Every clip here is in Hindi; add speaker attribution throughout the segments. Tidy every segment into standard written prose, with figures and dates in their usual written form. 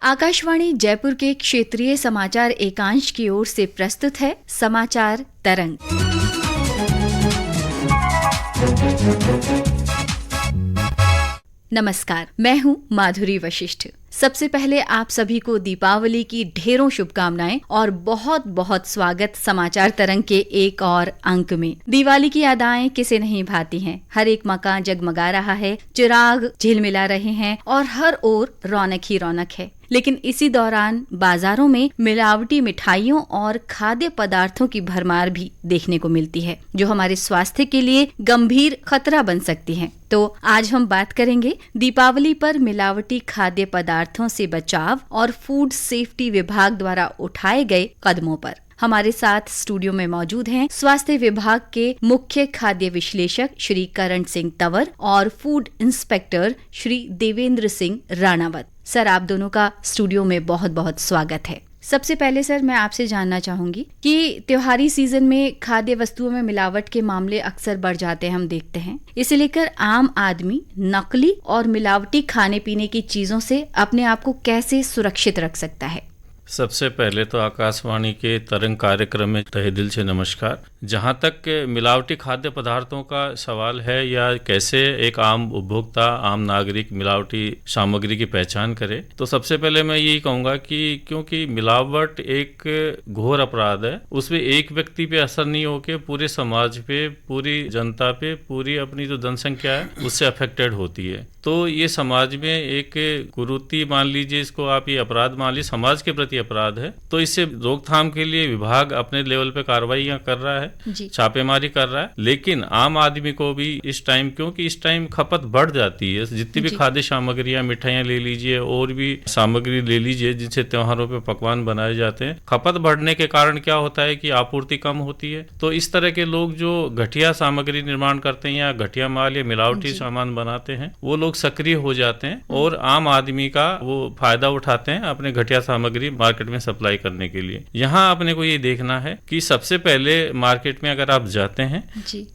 Speaker 1: आकाशवाणी जयपुर के क्षेत्रीय समाचार एकांश की ओर से प्रस्तुत है समाचार तरंग। नमस्कार, मैं हूं माधुरी वशिष्ठ। सबसे पहले आप सभी को दीपावली की ढेरों शुभकामनाएं और बहुत बहुत स्वागत समाचार तरंग के एक और अंक में। दिवाली की अदाएं किसे नहीं भाती हैं। हर एक मकान जगमगा रहा है, चिराग झिलमिला रहे हैं और हर ओर रौनक ही रौनक है। लेकिन इसी दौरान बाजारों में मिलावटी मिठाइयों और खाद्य पदार्थों की भरमार भी देखने को मिलती है, जो हमारे स्वास्थ्य के लिए गंभीर खतरा बन सकती है। तो आज हम बात करेंगे दीपावली पर मिलावटी खाद्य पदार्थों से बचाव और फूड सेफ्टी विभाग द्वारा उठाए गए कदमों पर। हमारे साथ स्टूडियो में मौजूद हैं स्वास्थ्य विभाग के मुख्य खाद्य विश्लेषक श्री करण सिंह तंवर और food inspector Shri Devendra Singh Ranawat. Sir, आप दोनों का स्टूडियो में बहुत बहुत स्वागत है। सबसे पहले सर, मैं आपसे जानना चाहूंगी कि त्योहारी सीजन में खाद्य वस्तुओं में मिलावट के मामले अक्सर बढ़ जाते हैं, हम देखते हैं। इसे लेकर आम आदमी नकली और मिलावटी खाने पीने की चीजों से अपने आप को कैसे सुरक्षित रख सकता है?
Speaker 2: सबसे पहले तो आकाशवाणी के तरंग कार्यक्रम में तहे दिल से नमस्कार। जहाँ तक मिलावटी खाद्य पदार्थों का सवाल है या कैसे एक आम उपभोक्ता, आम नागरिक मिलावटी सामग्री की पहचान करे, तो सबसे पहले मैं यही कहूँगा कि क्योंकि मिलावट एक घोर अपराध है, उसमें एक व्यक्ति पे असर नहीं होके पूरे समाज पे, पूरी जनता पे, पूरी अपनी जो जनसंख्या है उससे अफेक्टेड होती है। तो ये समाज में एक कुरीति मान लीजिए, इसको आप ये अपराध मान लीजिए, समाज के प्रति अपराध है। तो इससे रोकथाम के लिए विभाग अपने लेवल पे कार्रवाइयां कर रहा है, छापेमारी कर रहा है। लेकिन आम आदमी को भी इस टाइम, क्योंकि इस टाइम खपत बढ़ जाती है, जितनी भी खाद्य सामग्रियां, मिठाइयां ले लीजिए और भी सामग्री ले लीजिए जिनसे त्योहारों पे पकवान बनाए जाते हैं, खपत बढ़ने के कारण क्या होता है कि आपूर्ति कम होती है। तो इस तरह के लोग जो घटिया सामग्री निर्माण करते हैं या घटिया माल या मिलावटी सामान बनाते हैं, वो लोग सक्रिय हो जाते हैं और आम आदमी का वो फायदा उठाते हैं अपने घटिया सामग्री मार्केट में सप्लाई करने के लिए। यहाँ अपने को ये देखना है कि सबसे पहले मार्केट में अगर आप जाते हैं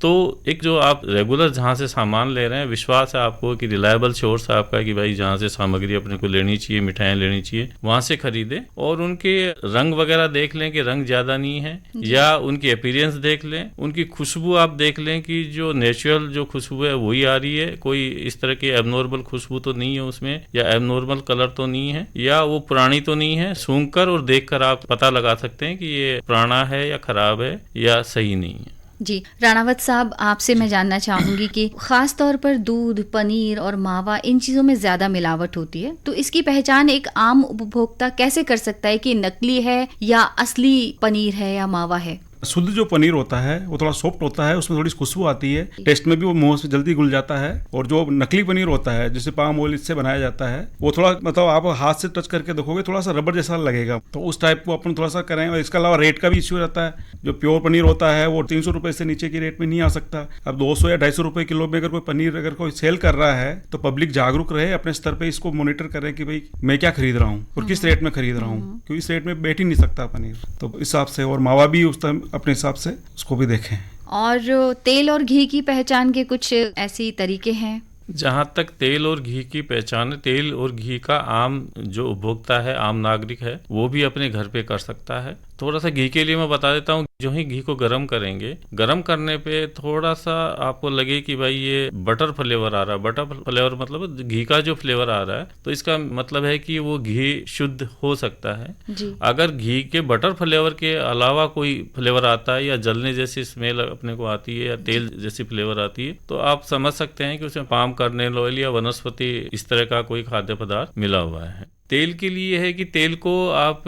Speaker 2: तो एक जो आप रेगुलर जहाँ से सामान ले रहे हैं, विश्वास है आपको कि रिलायबल सोर्स है आपका कि भाई जहाँ से सामग्री अपने को लेनी चाहिए, मिठाइयाँ लेनी चाहिए, वहां से खरीदे और उनके रंग वगैरह देख लें कि रंग ज्यादा नहीं है, या उनकी अपीयरेंस देख लें, उनकी खुशबू आप देख लें कि जो नेचुरल जो खुशबू है वही आ रही है, कोई इस तरह की एबनॉर्मल खुशबू तो नहीं है उसमें, या एबनॉर्मल कलर तो नहीं है, या वो पुरानी तो नहीं है। सूंघकर और देखकर आप पता लगा सकते हैं कि ये पुराना है या खराब है या सही नहीं है।
Speaker 1: जी, राणावत साहब, आपसे मैं जानना चाहूंगी कि खास तौर पर दूध, पनीर और मावा, इन चीजों में ज्यादा मिलावट होती है, तो इसकी पहचान एक आम उपभोक्ता कैसे कर सकता है कि नकली है या असली पनीर है या मावा है?
Speaker 3: शुद्ध जो पनीर होता है वो थोड़ा सॉफ्ट होता है, उसमें थोड़ी खुशबू आती है, टेस्ट में भी वो मुंह से जल्दी घुल जाता है। और जो नकली पनीर होता है, जिसे पाम ऑयल इससे बनाया जाता है, वो थोड़ा मतलब आप हाथ से टच करके देखोगे थोड़ा सा रबर जैसा लगेगा, तो उस टाइप को अपन थोड़ा सा करें। और इसके अलावा रेट का भी इश्यू रहता है। जो प्योर पनीर होता है वो 300 रुपए से नीचे की रेट में नहीं आ सकता। अब 200 या 250 रुपए किलो में अगर कोई पनीर अगर कोई सेल कर रहा है तो पब्लिक जागरूक रहे, अपने स्तर पर इसको मॉनिटर करें कि भाई मैं क्या खरीद रहा हूँ और किस रेट में खरीद रहा हूँ, क्योंकि इस रेट में बैठ ही नहीं सकता पनीर। तो इस हिसाब से, और मावा भी उस टाइम अपने हिसाब से उसको भी देखें।
Speaker 1: और तेल और घी की पहचान के कुछ ऐसी तरीके हैं?
Speaker 2: जहाँ तक तेल और घी की पहचान है, तेल और घी का आम जो उपभोक्ता है, आम नागरिक है, वो भी अपने घर पे कर सकता है। थोड़ा सा घी के लिए मैं बता देता हूँ। जो ही घी को गर्म करेंगे, गर्म करने पे थोड़ा सा आपको लगे कि भाई ये बटर फ्लेवर आ रहा है, बटर फ्लेवर मतलब घी का जो फ्लेवर आ रहा है, तो इसका मतलब है कि वो घी शुद्ध हो सकता है जी। अगर घी के बटर फ्लेवर के अलावा कोई फ्लेवर आता है या जलने जैसी स्मेल अपने को आती है या तेल जैसी फ्लेवर आती है, तो आप समझ सकते हैं कि उसमें पाम कर्नेल ऑयल या वनस्पति इस तरह का कोई खाद्य पदार्थ मिला हुआ है। तेल के लिए है कि तेल को आप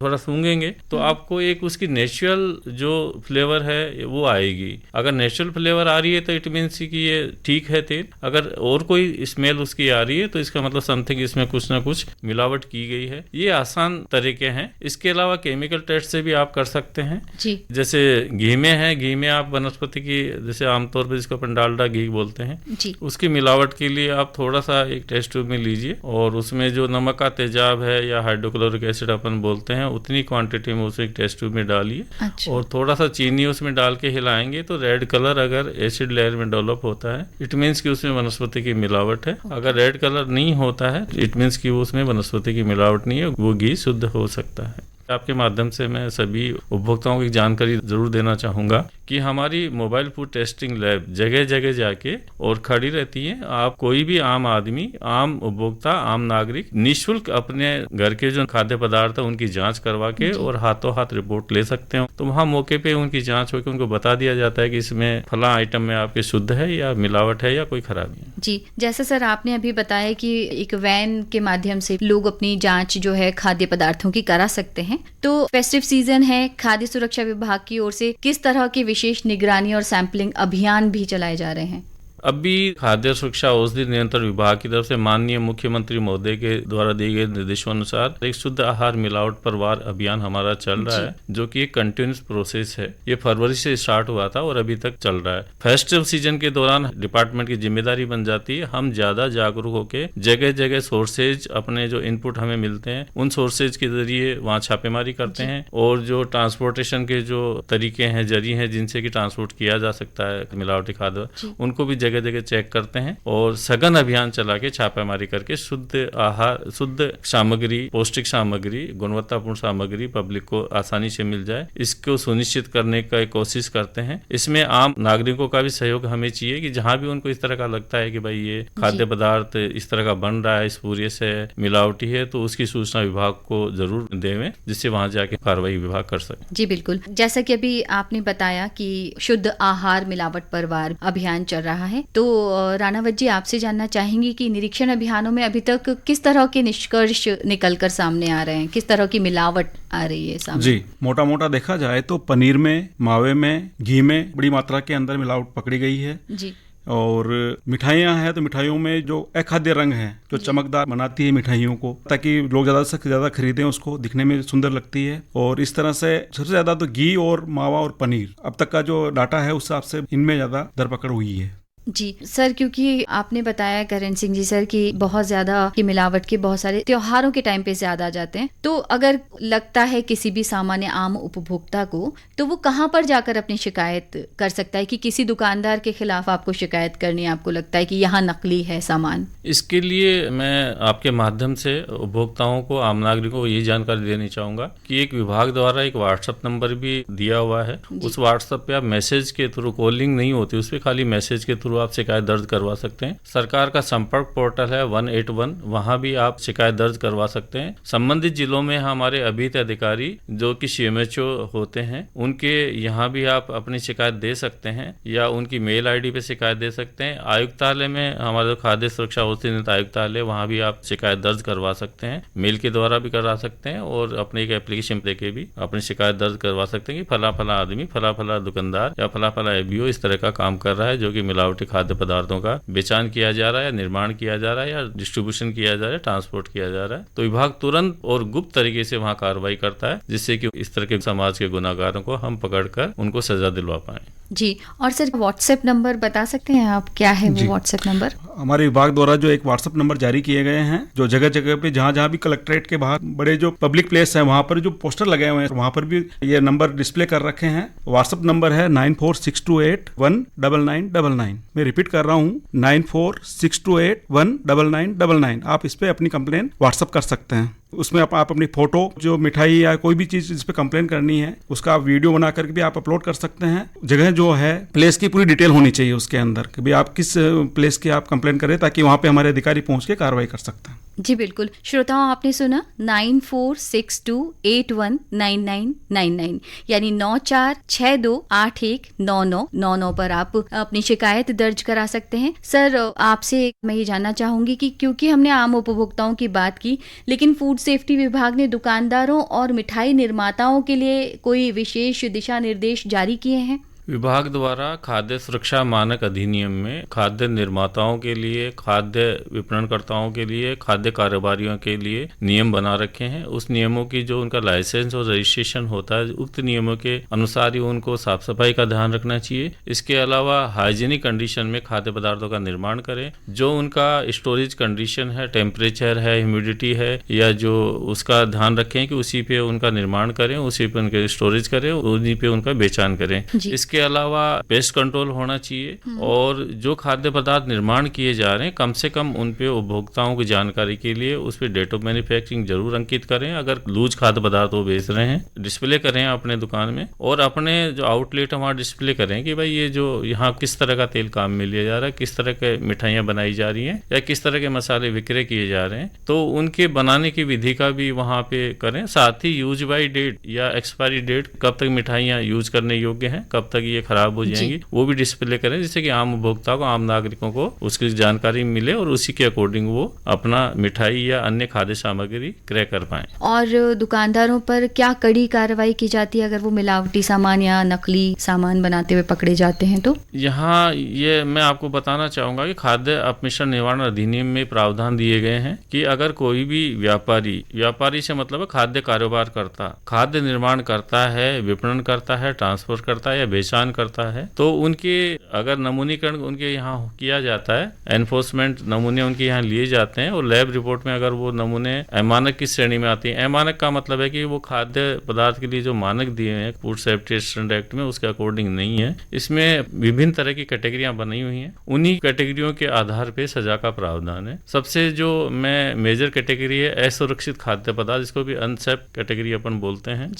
Speaker 2: थोड़ा सूंघेंगे तो आपको एक उसकी नेचुरल जो फ्लेवर है वो आएगी। अगर नेचुरल फ्लेवर आ रही है तो इट मीन्स कि ये ठीक है तेल। अगर और कोई स्मेल उसकी आ रही है तो इसका मतलब समथिंग इसमें कुछ ना कुछ मिलावट की गई है। ये आसान तरीके हैं। इसके अलावा केमिकल टेस्ट से भी आप कर सकते हैं जी। जैसे घी में है, घी में आप वनस्पति की, जैसे आमतौर पर जिसको अपन डालडा घी बोलते हैं जी, उसकी मिलावट के लिए आप थोड़ा सा एक टेस्ट ट्यूब में लीजिए और उसमें जो नमक का तेजाब है या हाइड्रोक्लोरिक एसिड अपन बोलते हैं, उतनी क्वांटिटी में उसे एक टेस्ट ट्यूब में डालिए।
Speaker 1: अच्छा।
Speaker 2: और थोड़ा सा चीनी उसमें डाल के हिलाएंगे तो रेड कलर अगर एसिड लेयर में डेवलप होता है, इट मीन्स कि उसमें वनस्पति की मिलावट है। अगर रेड कलर नहीं होता है, इट मीन्स कि वो उसमें वनस्पति की मिलावट नहीं है, वो घी शुद्ध हो सकता है। आपके माध्यम से मैं सभी उपभोक्ताओं की जानकारी जरूर देना चाहूँगा कि हमारी मोबाइल फूड टेस्टिंग लैब जगह जगह जाके और खड़ी रहती है। आप कोई भी आम आदमी, आम उपभोक्ता, आम नागरिक निःशुल्क अपने घर के जो खाद्य पदार्थ है उनकी जांच करवा के और हाथों हाथ रिपोर्ट ले सकते हो। तो वहाँ मौके पे उनकी जांच होकर उनको बता दिया जाता है कि इसमें फला आइटम में आपके शुद्ध है या मिलावट है या कोई खराबी है।
Speaker 1: जी, जैसे सर आपने अभी बताया कि एक वैन के माध्यम से लोग अपनी जांच जो है खाद्य पदार्थों की करा सकते हैं, तो फेस्टिव सीजन है, खाद्य सुरक्षा विभाग की ओर से किस तरह के विशेष निगरानी और सैंपलिंग अभियान भी चलाए जा रहे हैं?
Speaker 2: अभी खाद्य सुरक्षा औषधि नियंत्रण विभाग की तरफ से माननीय मुख्यमंत्री महोदय के द्वारा दिए गए निर्देशों अनुसार एक शुद्ध आहार मिलावट पर वार अभियान हमारा चल रहा है, जो कि एक कंटिन्यूस प्रोसेस है। ये फरवरी से स्टार्ट हुआ था और अभी तक चल रहा है। फेस्टिव सीजन के दौरान डिपार्टमेंट की जिम्मेदारी बन जाती है, हम ज्यादा जागरूक होकर जगह जगह सोर्सेज, अपने जो इनपुट हमें मिलते हैं उन सोर्सेज के जरिए वहाँ छापेमारी करते हैं और जो ट्रांसपोर्टेशन के जो तरीके हैं, जरिए हैं जिनसे कि ट्रांसपोर्ट किया जा सकता है मिलावटी खाद्य, उनको भी जगह जगह चेक करते हैं और सघन अभियान चला के छापेमारी करके शुद्ध आहार, शुद्ध सामग्री, पौष्टिक सामग्री, गुणवत्तापूर्ण सामग्री पब्लिक को आसानी से मिल जाए, इसको सुनिश्चित करने का कोशिश करते हैं। इसमें आम नागरिकों का भी सहयोग हमें चाहिए कि जहां भी उनको इस तरह का लगता है कि भाई ये खाद्य पदार्थ इस तरह का बन रहा है, इस पूरे से मिलावटी है, तो उसकी सूचना विभाग को जरूर देवें, जिससे वहां जाके कार्रवाई विभाग कर सके।
Speaker 1: जी बिल्कुल, जैसा कि अभी आपने बताया कि शुद्ध आहार मिलावट पर वार अभियान चल रहा है, तो राणावत जी आपसे जानना चाहेंगे कि निरीक्षण अभियानों में अभी तक किस तरह के निष्कर्ष निकलकर सामने आ रहे हैं, किस तरह की मिलावट आ रही है सामने?
Speaker 3: जी, मोटा मोटा देखा जाए तो पनीर में, मावे में, घी में बड़ी मात्रा के अंदर मिलावट पकड़ी गई है
Speaker 1: जी।
Speaker 3: और मिठाइयाँ हैं तो मिठाइयों में जो अखाद्य रंग है जो चमकदार बनाती है मिठाइयों को, ताकि लोग ज़्यादा से ज़्यादा खरीदें, उसको दिखने में सुंदर लगती है। और इस तरह से सबसे ज़्यादा तो घी और मावा और पनीर अब तक का जो डाटा है उस हिसाब से इनमें ज़्यादा दरपकड़ हुई है।
Speaker 1: जी सर, क्योंकि आपने बताया करण सिंह जी सर कि बहुत ज्यादा की मिलावट के बहुत सारे त्योहारों के टाइम पे ज्यादा आ जाते हैं, तो अगर लगता है किसी भी सामान्य आम उपभोक्ता को, तो वो कहाँ पर जाकर अपनी शिकायत कर सकता है कि किसी दुकानदार के खिलाफ आपको शिकायत करनी है, आपको लगता है कि यहाँ नकली है सामान?
Speaker 2: इसके लिए मैं आपके माध्यम से उपभोक्ताओं को, आम नागरिकों को यही जानकारी देनी चाहूंगा कि एक विभाग द्वारा एक व्हाट्सएप नंबर भी दिया हुआ है। उस व्हाट्सएप पे आप मैसेज के थ्रू, कॉलिंग नहीं होती उस पर, खाली मैसेज के थ्रू आप शिकायत दर्ज करवा सकते हैं। सरकार का संपर्क पोर्टल है 181, वहां भी आप शिकायत दर्ज करवा सकते हैं। संबंधित जिलों में हमारे अभिहित अधिकारी जो कि CMHO होते हैं, उनके यहाँ भी आप अपनी शिकायत दे सकते हैं या उनकी मेल ID पे शिकायत दे सकते हैं। आयुक्तालय में हमारे खाद्य सुरक्षा औषधि नियंत्रण आयुक्तालय, वहाँ भी आप शिकायत दर्ज करवा सकते हैं, मेल के द्वारा भी करा सकते हैं और अपने एक एप्लीकेशन देके भी अपनी शिकायत दर्ज करवा सकते हैं कि फला फला आदमी, फला फला दुकानदार या फला फला ABO इस तरह का काम कर रहा है, जो कि मिलावटी खाद्य पदार्थों का बेचान किया जा रहा है, निर्माण किया जा रहा है या डिस्ट्रीब्यूशन किया जा रहा है, ट्रांसपोर्ट किया जा रहा है। तो विभाग तुरंत और गुप्त तरीके से वहां कार्रवाई करता है, जिससे कि इस तरह के समाज के गुनाहगारों को हम पकड़कर उनको सजा दिलवा पाए।
Speaker 1: जी, और सर व्हाट्सएप नंबर बता सकते हैं आप, क्या है वो व्हाट्सएप नंबर?
Speaker 3: हमारे विभाग द्वारा जो एक व्हाट्सएप नंबर जारी किए गए हैं, जो जगह जगह पे जहाँ भी कलेक्ट्रेट के बाहर बड़े जो पब्लिक प्लेस है वहाँ पर जो पोस्टर लगे हुए हैं, वहाँ पर भी ये नंबर डिस्प्ले कर रखे हैं। व्हाट्सएप नंबर है 9462819999। मैं रिपीट कर रहा हूँ, 9462819999। आप इस पे अपनी कंप्लेन व्हाट्सएप कर सकते हैं। उसमें आप अपनी फोटो, जो मिठाई या कोई भी चीज जिस पे कंप्लेन करनी है उसका आप वीडियो बना करके भी आप अपलोड कर सकते हैं। जगह जो है प्लेस की पूरी डिटेल होनी चाहिए उसके अंदर कि भाई आप किस प्लेस की आप कंप्लेन करें, ताकि वहाँ पे हमारे अधिकारी पहुँच के कार्रवाई कर सकते हैं।
Speaker 1: जी बिल्कुल, श्रोताओं आपने सुना 9462819999 यानी 9462819999 पर आप अपनी शिकायत दर्ज करा सकते हैं। सर आपसे मैं ये जानना चाहूंगी कि क्योंकि हमने आम उपभोक्ताओं की बात की, लेकिन फूड सेफ्टी विभाग ने दुकानदारों और मिठाई निर्माताओं के लिए कोई विशेष दिशा निर्देश जारी किए हैं?
Speaker 2: विभाग द्वारा खाद्य सुरक्षा मानक अधिनियम में खाद्य निर्माताओं के लिए, खाद्य विपणनकर्ताओं के लिए, खाद्य कारोबारियों के लिए नियम बना रखे हैं। उस नियमों की जो उनका लाइसेंस और रजिस्ट्रेशन होता है, उक्त नियमों के अनुसार ही उनको साफ सफाई का ध्यान रखना चाहिए। इसके अलावा हाइजीनिक कंडीशन में खाद्य पदार्थों का निर्माण करें। जो उनका स्टोरेज कंडीशन है, टेम्परेचर है, ह्यूमिडिटी है, या जो उसका ध्यान रखें कि उसी पे उनका निर्माण करें, उसी पे उनके स्टोरेज करें, उन्हीं पे उनका बेचान करें। इसके अलावा पेस्ट कंट्रोल होना चाहिए और जो खाद्य पदार्थ निर्माण किए जा रहे हैं कम से कम उन पे उपभोक्ताओं की जानकारी के लिए उस पे डेट ऑफ मैन्युफैक्चरिंग जरूर अंकित करें। अगर लूज खाद्य पदार्थ वो बेच रहे हैं डिस्प्ले करें अपने दुकान में, और अपने जो आउटलेट है वहाँ डिस्प्ले करें कि भाई ये जो यहाँ किस तरह का तेल काम में लिया जा रहा है, किस तरह के मिठाइयाँ बनाई जा रही हैं या किस तरह के मसाले विक्रय किए जा रहे हैं, तो उनके बनाने की विधि का भी वहाँ पे करें। साथ ही यूज बाई डेट या एक्सपायरी डेट, कब तक मिठाइयाँ यूज करने योग्य हैं, कब तक ये खराब हो जाएंगी, वो भी डिस्प्ले करें, जिससे कि आम उपभोक्ता को, आम नागरिकों को उसकी जानकारी मिले और उसी के अकॉर्डिंग वो अपना मिठाई या अन्य खाद्य सामग्री क्रय कर पाए।
Speaker 1: और दुकानदारों पर क्या कड़ी कार्रवाई की जाती है अगर वो मिलावटी सामान या नकली सामान बनाते हुए पकड़े जाते हैं तो? यहाँ
Speaker 2: ये मैं आपको बताना चाहूंगा कि खाद्य अपमिश्रण निवारण अधिनियम में प्रावधान दिए गए हैं कि अगर कोई भी व्यापारी से मतलब खाद्य कारोबार करता, खाद्य निर्माण करता है, विपणन करता है, ट्रांसपोर्ट करता है या बेचान करता है, तो उनके अगर नमूनीकरण उनके यहाँ किया जाता है, एनफोर्समेंट नमूने उनके यहाँ लिए जाते हैं और लैब रिपोर्ट में अगर वो नमूने अमानक की श्रेणी में आती है। अमानक का मतलब है कि वो खाद्य पदार्थ के लिए जो मानक दिए हैं फूड सेफ्टी स्टैंडर्ड एक्ट में, उसके अकॉर्डिंग नहीं है, इसमें विभिन्न तरह की कैटेगरियां बनी हुई हैं। उन्हीं कैटेगरियों के आधार पे सजा का प्रावधान है। सबसे जो मेजर कैटेगरी है असुरक्षित खाद्य पदार्थ, जिसको भी अनसेफ कैटेगरी अपन बोलते हैं,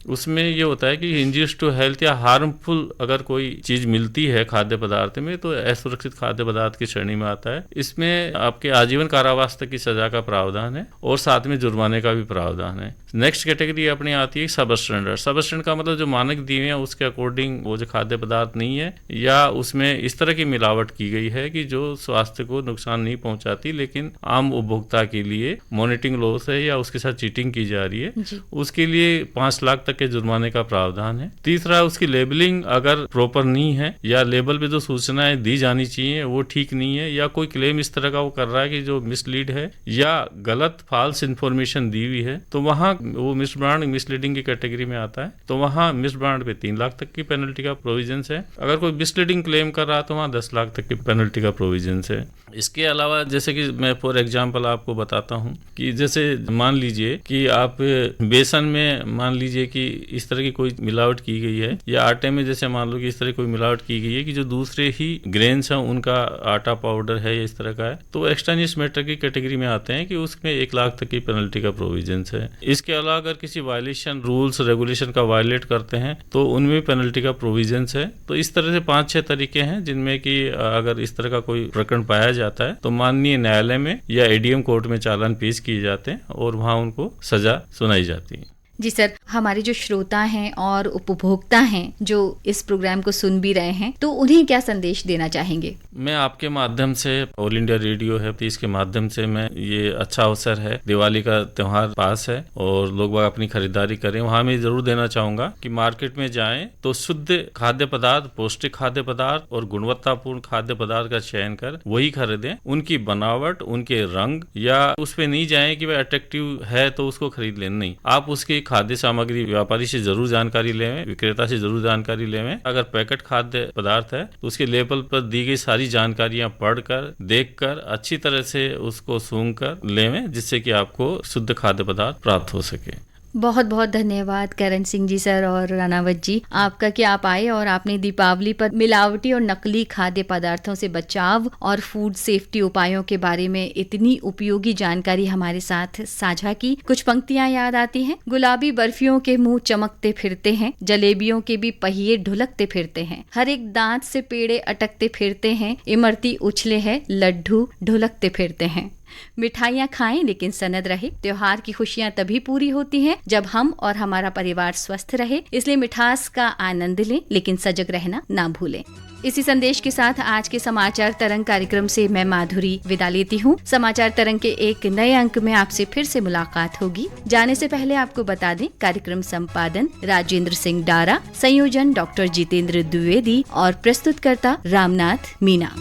Speaker 2: उसमें ये होता है कि इंजूरियस टू हेल्थ या हार्मफुल अगर कोई चीज मिलती है खाद्य पदार्थ में तो असुरक्षित खाद्य पदार्थ की श्रेणी में आता है। इसमें आपके आजीवन कारावास तक की सजा का प्रावधान है और साथ में जुर्माने का भी प्रावधान है। नेक्स्ट कैटेगरी अपनी आती है सब स्टैंडर्ड। सब स्टैंडर्ड का मतलब जो मानक दिए हैं उसके अकॉर्डिंग वो जो खाद्य पदार्थ नहीं है या उसमें इस तरह की मिलावट की गई है कि जो स्वास्थ्य को नुकसान नहीं पहुंचाती, लेकिन आम उपभोक्ता के लिए मॉनिटरिंग लॉस है या उसके साथ चीटिंग की जा रही है, उसके लिए 5 लाख तक के जुर्माने का प्रावधान है। तीसरा, उसकी लेबलिंग अगर प्रॉपर नहीं है या लेबल पे जो सूचनाएं दी जानी चाहिए वो ठीक नहीं है, या कोई क्लेम इस तरह का वो कर रहा है कि जो मिसलीड है या गलत फॉल्स इन्फॉर्मेशन दी हुई है, तो वहाँ वो मिस ब्रांड मिसलीडिंग की कैटेगरी में आता है। तो वहाँ मिस ब्रांड पे 3 लाख तक की पेनल्टी का प्रोविजन है। अगर कोई मिसलीडिंग क्लेम कर रहा है तो वहाँ 10 लाख तक की पेनल्टी का प्रोविजन है। इसके अलावा जैसे कि मैं फॉर एग्जांपल आपको बताता हूँ कि जैसे मान लीजिए कि आप बेसन में मान लीजिए कि इस तरह की कोई मिलावट की गई है, या आटे में जैसे मान लो कि इस तरह कोई मिलावट की गई है कि जो दूसरे ही ग्रेन्स हैं उनका आटा पाउडर है या इस तरह का है, तो एक्सट्रानियस मैटर की कैटेगरी में आते हैं कि उसमें 1 लाख तक की पेनल्टी का प्रोविजन है। इसके अलावा अगर किसी वायलेशन रूल्स रेगुलेशन का वायलेट करते हैं तो उनमें पेनल्टी का प्रोविजन है। तो इस तरह से 5-6 तरीके हैं जिनमें कि अगर इस तरह का कोई प्रकरण पाया जाता है तो माननीय न्यायालय में या एडीएम कोर्ट में चालान पेश किए जाते हैं और वहां उनको सजा सुनाई जाती है।
Speaker 1: जी सर, हमारे जो श्रोता हैं और उपभोक्ता हैं जो इस प्रोग्राम को सुन भी रहे हैं, तो उन्हें क्या संदेश देना चाहेंगे?
Speaker 2: मैं आपके माध्यम से, ऑल इंडिया रेडियो है, इसके माध्यम से मैं, ये अच्छा अवसर है, दिवाली का त्योहार पास है और लोग अपनी खरीदारी करें। वहाँ मैं जरूर देना चाहूंगा कि मार्केट में जाएं तो शुद्ध खाद्य पदार्थ, पौष्टिक खाद्य पदार्थ और गुणवत्तापूर्ण खाद्य पदार्थ का चयन कर वही खरीदें। उनकी बनावट, उनके रंग या उस पर नहीं जाए कि वह अट्रैक्टिव है तो उसको खरीद लें, नहीं, आप उसकी खाद्य सामग्री व्यापारी से जरूर जानकारी लें, विक्रेता से जरूर जानकारी लें। अगर पैकेट खाद्य पदार्थ है तो उसके लेबल पर दी गई सारी जानकारियां पढ़कर, देखकर, अच्छी तरह से उसको सूंघकर लें, जिससे कि आपको शुद्ध खाद्य पदार्थ प्राप्त हो सके।
Speaker 1: बहुत बहुत धन्यवाद करण सिंह जी सर और रानावत जी, आपका कि आप आए और आपने दीपावली पर मिलावटी और नकली खाद्य पदार्थों से बचाव और फूड सेफ्टी उपायों के बारे में इतनी उपयोगी जानकारी हमारे साथ साझा की। कुछ पंक्तियां याद आती हैं। गुलाबी बर्फियों के मुंह चमकते फिरते हैं, जलेबियों के भी पहिए ढुलकते फिरते हैं, हर एक दांत से पेड़े अटकते फिरते हैं, इमरती उछले है लड्डू ढुलकते फिरते हैं। मिठाइयाँ खाएं लेकिन सनद रहे। त्योहार की खुशियाँ तभी पूरी होती हैं जब हम और हमारा परिवार स्वस्थ रहे, इसलिए मिठास का आनंद लें लेकिन सजग रहना ना भूलें। इसी संदेश के साथ आज के समाचार तरंग कार्यक्रम से मैं माधुरी विदा लेती हूँ। समाचार तरंग के एक नए अंक में आपसे फिर से मुलाकात होगी। जाने से पहले आपको बता दें, कार्यक्रम संपादन राजेंद्र सिंह डारा, संयोजन डॉक्टर जितेंद्र द्विवेदी और प्रस्तुतकर्ता रामनाथ मीना।